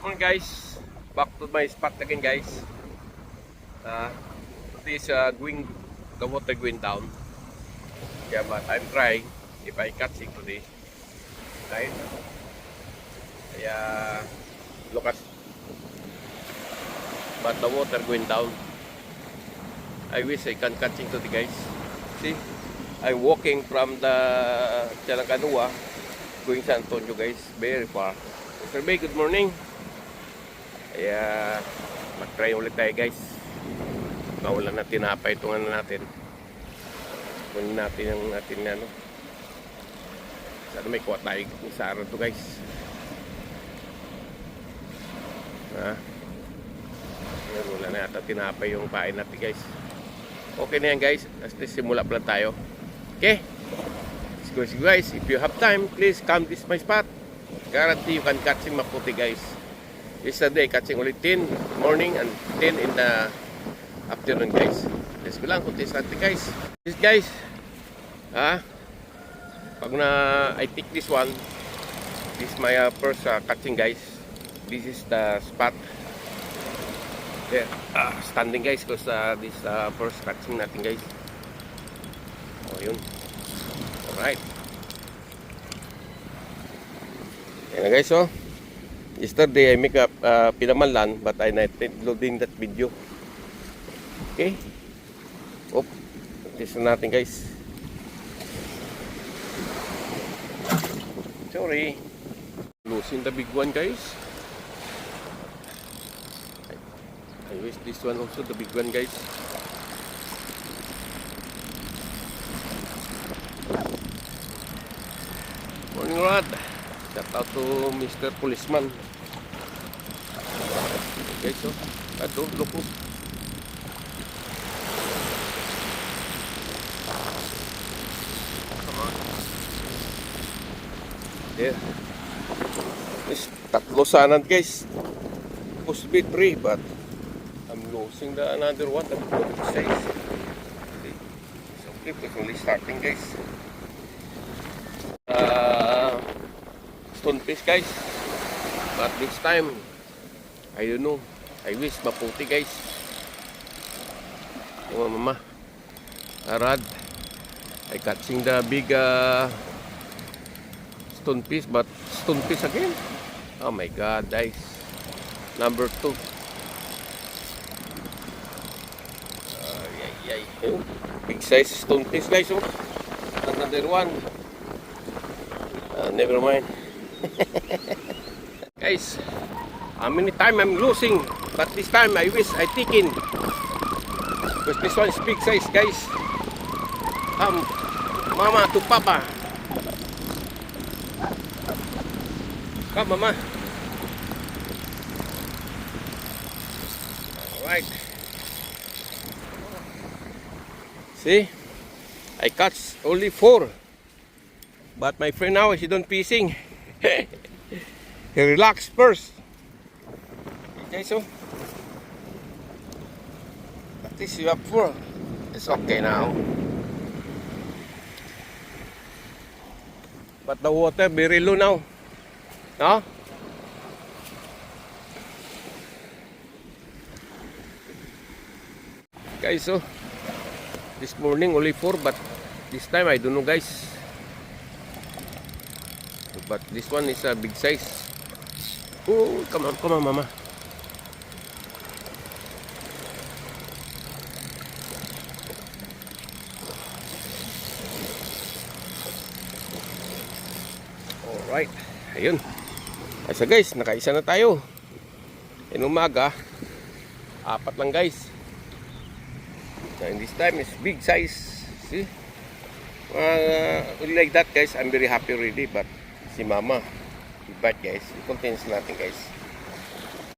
Morning guys, back to my spot again guys. This going, the water going down. Yeah, but I'm trying if I catch it today. Right? Yeah, look at, but the water going down. I wish I can catch it today guys. See, I'm walking from the Chalacanoa going San Antonio guys, very far. Mr. Bay, good morning. Kaya mag-try ulit tayo guys. Bawala na tinapay itong ano natin. Kunin natin ang ating ano. Sana may kuha tayo sa araw to guys. Wala na yata tinapay yung pain natin guys. Okay na yan guys. At least simula pa lang tayo. Okay? Let's go guys. If you have time, please come this my spot. Guarantee you can catching maputi guys. Yesterday catching only 10 morning and 10 in the afternoon guys. Let's go lang kunti sa atin guys. This guys, pag na I take this one, this is my first catching guys. This is the spot. There, standing guys because this first catching natin guys. Oh yun. Alright. Yan na guys, oh. Yesterday I make up pinamalan but I not loading that video. Okay. Oh, this na natin guys. Sorry. Losing the big one guys. I wish this one also the big one guys. Morning Rod. Shout out to Mr. Policeman. Okay, so ato, look. Come on. There. This tatlo sana guys. Supposed to be 3 but I'm losing the another one. I'm going to say. Okay. So it's only starting guys. Stone fish guys, but this time I don't know, I wish maputi guys. Oh mama, Arad, I catching the big stone fish, but stone fish again. Oh my god guys, number 2. Big size stone fish guys. Oh, another one. Never mind. Guys, how many time I'm losing, but this time I wish I take in because this one is big size guys. Mama to papa, come mama. Alright, see, I catch only 4, but my friend now is done fishing. He relax first. Okay, so at least you have 4. It's okay now. But the water very low now. No? Guys, so this morning only 4, but this time I don't know guys. But this one is a big size. Oh, come on, mama. Alright, ayun. So guys, nakaisa na tayo. In umaga, 4 lang guys. And this time is big size. See? Like that guys, I'm very happy already. But si mama, bite guys, i-contains natin guys.